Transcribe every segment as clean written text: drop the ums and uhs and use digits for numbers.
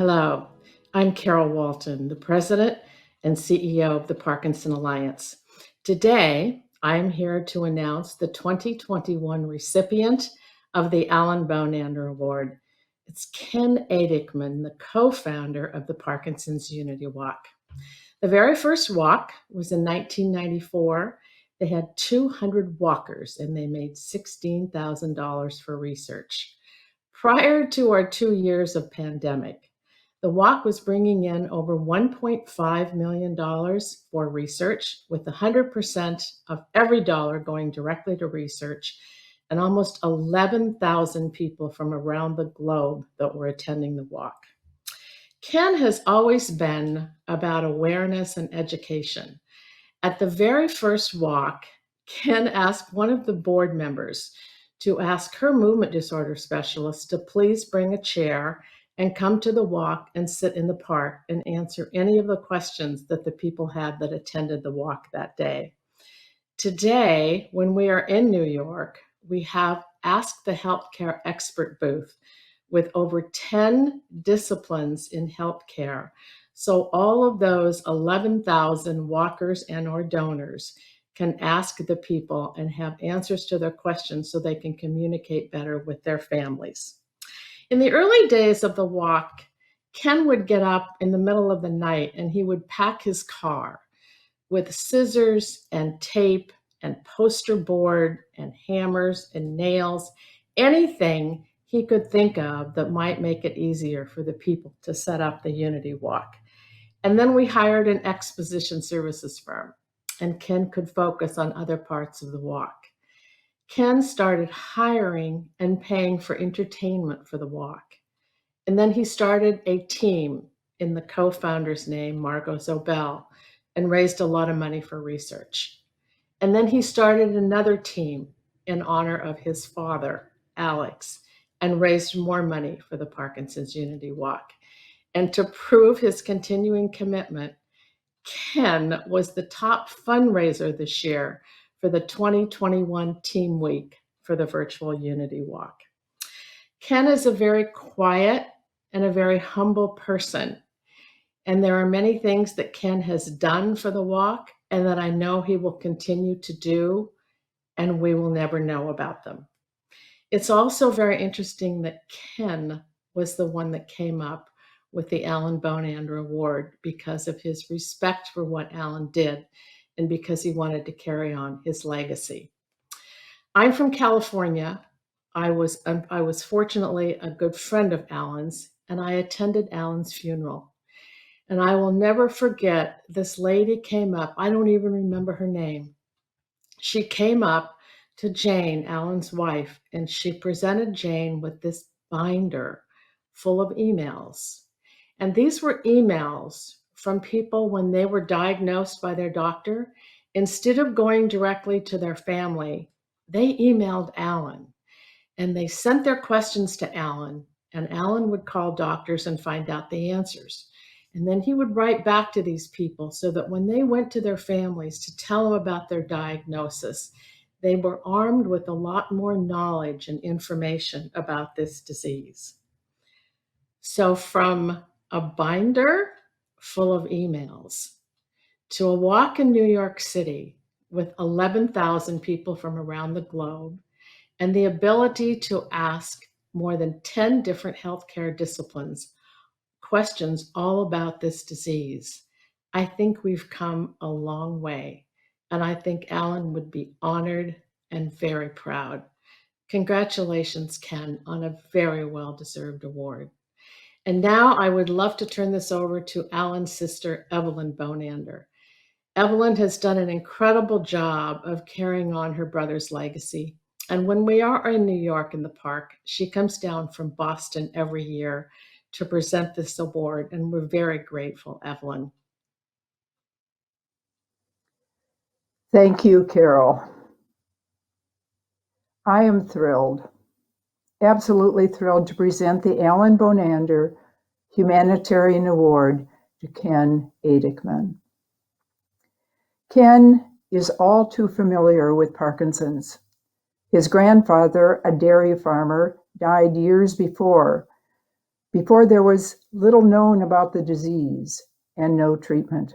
Hello, I'm Carol Walton, the President and CEO of the Parkinson Alliance. Today, I am here to announce the 2021 recipient of the Evelyn Bonander Award. It's Ken Adekman, the co-founder of the Parkinson's Unity Walk. The very first walk was in 1994. They had 200 walkers and they made $16,000 for research. Prior to our 2 years of pandemic, the walk was bringing in over $1.5 million for research, with 100% of every dollar going directly to research, and almost 11,000 people from around the globe that were attending the walk. Ken has always been about awareness and education. At the very first walk, Ken asked one of the board members to ask her movement disorder specialist to please bring a chair and come to the walk and sit in the park and answer any of the questions that the people had that attended the walk that day. Today, when we are in New York, we have Ask the Healthcare Expert booth with over 10 disciplines in healthcare. So all of those 11,000 walkers and or donors can ask the people and have answers to their questions so they can communicate better with their families. In the early days of the walk, Ken would get up in the middle of the night and he would pack his car with scissors and tape and poster board and hammers and nails, anything he could think of that might make it easier for the people to set up the Unity Walk. And then we hired an exposition services firm, and Ken could focus on other parts of the walk. Ken started hiring and paying for entertainment for the walk. And then he started a team in the co-founder's name, Margot Zobel, and raised a lot of money for research. And then he started another team in honor of his father, Alex, and raised more money for the Parkinson's Unity Walk. And to prove his continuing commitment, Ken was the top fundraiser this year for the 2021 Team Week for the virtual Unity Walk. Ken is a very quiet and a very humble person. And there are many things that Ken has done for the walk and that I know he will continue to do, and we will never know about them. It's also very interesting that Ken was the one that came up with the Evelyn Bonander Award because of his respect for what Alan did and because he wanted to carry on his legacy. I'm from California. I was fortunately a good friend of Alan's, and I attended Alan's funeral. And I will never forget, this lady came up. I don't even remember her name. She came up to Jane, Alan's wife, and she presented Jane with this binder full of emails. And these were emails from people when they were diagnosed by their doctor. Instead of going directly to their family, they emailed Alan and they sent their questions to Alan, and Alan would call doctors and find out the answers. And then he would write back to these people so that when they went to their families to tell them about their diagnosis, they were armed with a lot more knowledge and information about this disease. So from a binder full of emails to a walk in New York City with 11,000 people from around the globe, and the ability to ask more than 10 different healthcare disciplines questions all about this disease, I think we've come a long way. And I think Alan would be honored and very proud. Congratulations, Ken, on a very well-deserved award. And now I would love to turn this over to Alan's sister, Evelyn Bonander. Evelyn has done an incredible job of carrying on her brother's legacy. And when we are in New York in the park, she comes down from Boston every year to present this award. And we're very grateful, Evelyn. Thank you, Carol. I am thrilled, absolutely thrilled to present the Evelyn Bonander Humanitarian Award to Ken Adekman. Ken is all too familiar with Parkinson's. His grandfather, a dairy farmer, died years before, before there was little known about the disease and no treatment.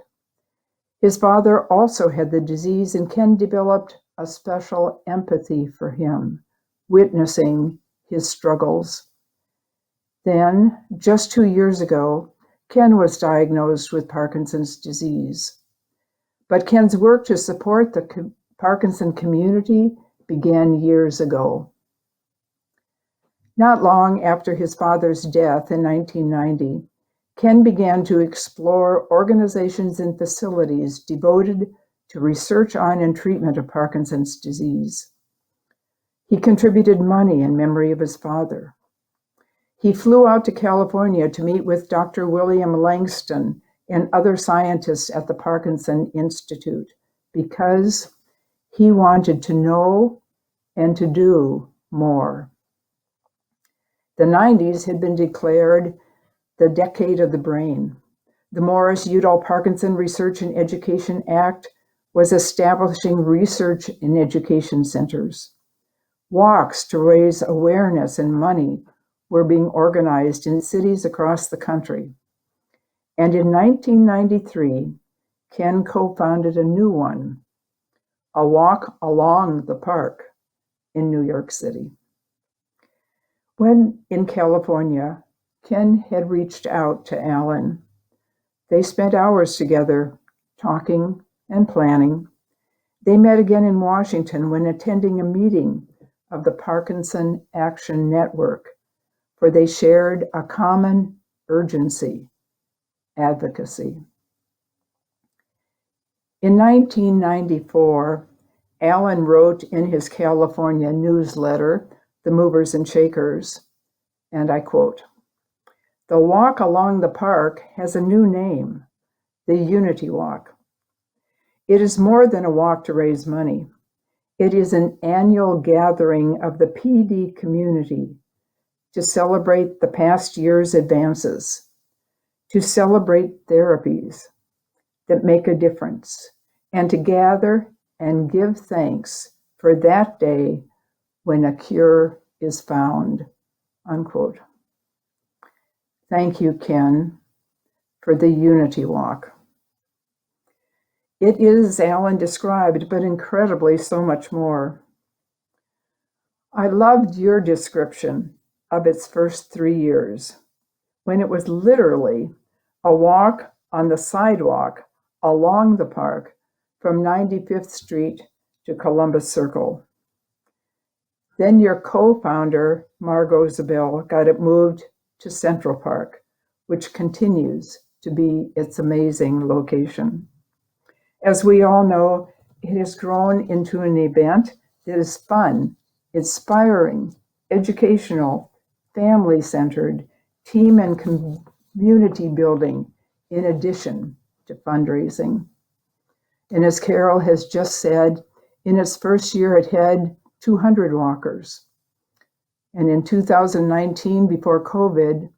His father also had the disease, and Ken developed a special empathy for him, witnessing his struggles. Then, just 2 years ago, Ken was diagnosed with Parkinson's disease. But Ken's work to support the Parkinson community began years ago. Not long after his father's death in 1990, Ken began to explore organizations and facilities devoted to research on and treatment of Parkinson's disease. He contributed money in memory of his father. He flew out to California to meet with Dr. William Langston and other scientists at the Parkinson Institute because he wanted to know and to do more. The 90s had been declared the decade of the brain. The Morris-Udall-Parkinson Research and Education Act was establishing research in education centers. Walks to raise awareness and money were being organized in cities across the country. And in 1993, Ken co-founded a new one, a walk along the park in New York City. When in California, Ken had reached out to Alan. They spent hours together, talking and planning. They met again in Washington when attending a meeting of the Parkinson Action Network, where they shared a common urgency, advocacy. In 1994, Alan wrote in his California newsletter, The Movers and Shakers, and I quote, "The walk along the park has a new name, the Unity Walk. It is more than a walk to raise money. It is an annual gathering of the PD community to celebrate the past year's advances, to celebrate therapies that make a difference, and to gather and give thanks for that day when a cure is found," unquote. Thank you, Ken, for the Unity Walk. It is, Alan described, but incredibly so much more. I loved your description of its first 3 years, when it was literally a walk on the sidewalk along the park from 95th Street to Columbus Circle. Then your co-founder, Margot Zabel, got it moved to Central Park, which continues to be its amazing location. As we all know, it has grown into an event that is fun, inspiring, educational, family-centered, team and community building, in addition to fundraising. And as Carol has just said, in its first year it had 200 walkers. And in 2019, before COVID,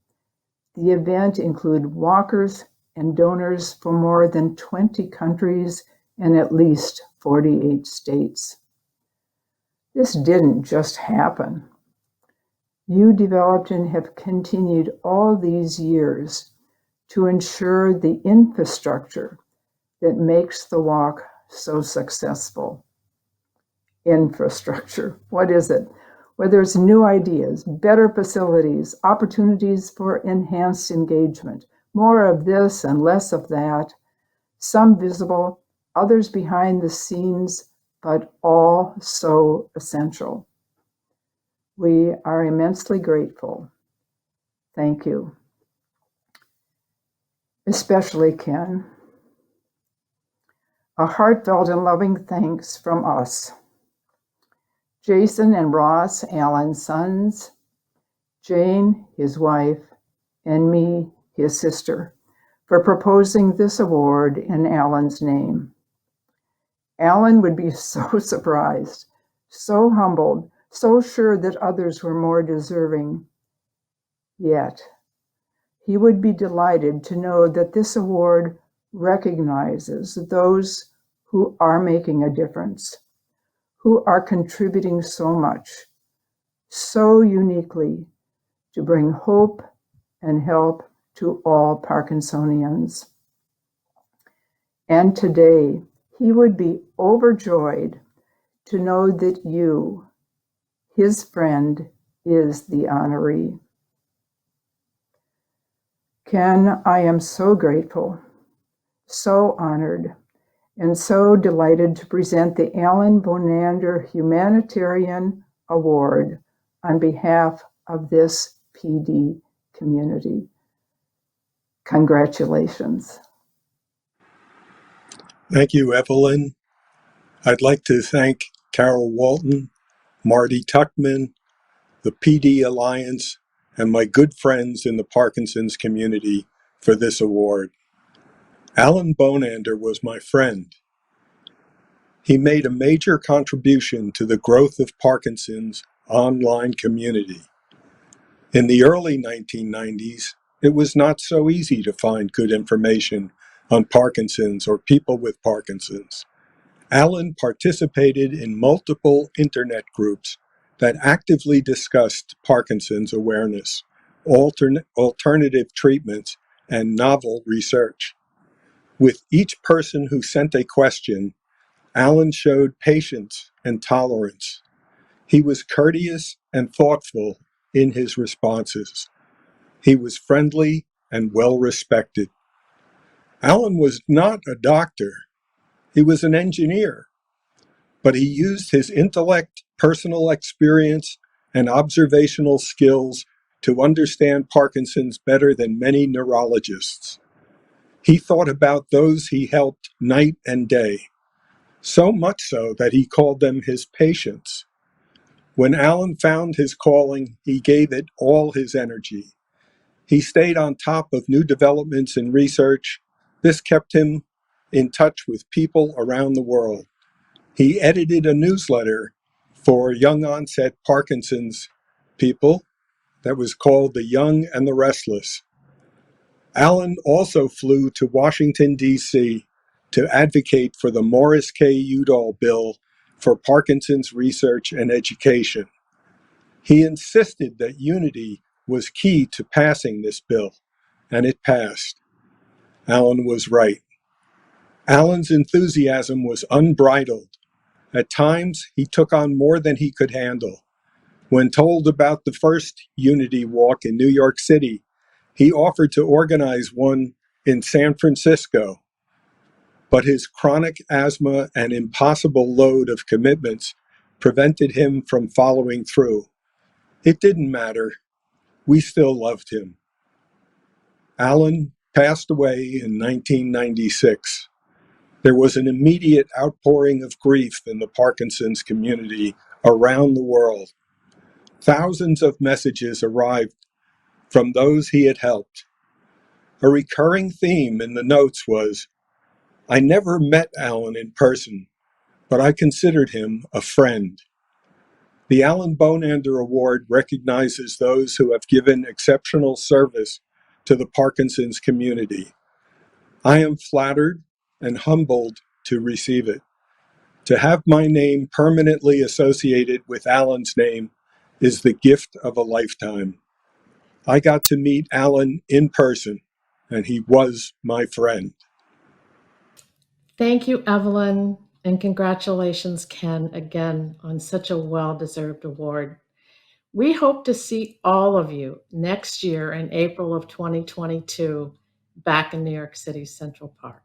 the event included walkers and donors from more than 20 countries and at least 48 states. This didn't just happen. You developed and have continued all these years to ensure the infrastructure that makes the walk so successful. Infrastructure, what is it? Whether it's new ideas, better facilities, opportunities for enhanced engagement, more of this and less of that, some visible, others behind the scenes, but all so essential. We are immensely grateful. Thank you. Especially Ken. A heartfelt and loving thanks from us. Jason and Ross, Alan's sons, Jane, his wife, and me, his sister, for proposing this award in Alan's name. Alan would be so surprised, so humbled, so sure that others were more deserving. Yet, he would be delighted to know that this award recognizes those who are making a difference, who are contributing so much, so uniquely, to bring hope and help to all Parkinsonians. And today, he would be overjoyed to know that you, his friend, is the honoree. Ken, I am so grateful, so honored, and so delighted to present the Evelyn Bonander Humanitarian Award on behalf of this PD community. Congratulations. Thank you, Evelyn. I'd like to thank Carol Walton, Marty Tuckman, the PD Alliance, and my good friends in the Parkinson's community for this award. Alan Bonander was my friend. He made a major contribution to the growth of Parkinson's online community. In the early 1990s, it was not so easy to find good information on Parkinson's or people with Parkinson's. Alan participated in multiple internet groups that actively discussed Parkinson's awareness, alternative treatments, and novel research. With each person who sent a question, Alan showed patience and tolerance. He was courteous and thoughtful in his responses. He was friendly and well respected. Alan was not a doctor. He was an engineer, but he used his intellect, personal experience, and observational skills to understand Parkinson's better than many neurologists. He thought about those he helped night and day, so much so that he called them his patients. When Alan found his calling, he gave it all his energy. He stayed on top of new developments in research. This kept him in touch with people around the world. He edited a newsletter for young onset Parkinson's people that was called The Young and the Restless. Alan also flew to Washington, D.C. to advocate for the Morris K. Udall bill for Parkinson's research and education. He insisted that unity was key to passing this bill, and it passed. Alan was right. Alan's enthusiasm was unbridled. At times, he took on more than he could handle. When told about the first Unity Walk in New York City, he offered to organize one in San Francisco. But his chronic asthma and impossible load of commitments prevented him from following through. It didn't matter. We still loved him. Alan passed away in 1996. There was an immediate outpouring of grief in the Parkinson's community around the world. Thousands of messages arrived from those he had helped. A recurring theme in the notes was, "I never met Alan in person, but I considered him a friend." The Alan Bonander Award recognizes those who have given exceptional service to the Parkinson's community. I am flattered and humbled to receive it. To have my name permanently associated with Alan's name is the gift of a lifetime. I got to meet Alan in person, and he was my friend. Thank you, Evelyn, and congratulations, Ken, again on such a well-deserved award. We hope to see all of you next year in April of 2022 back in New York City Central Park.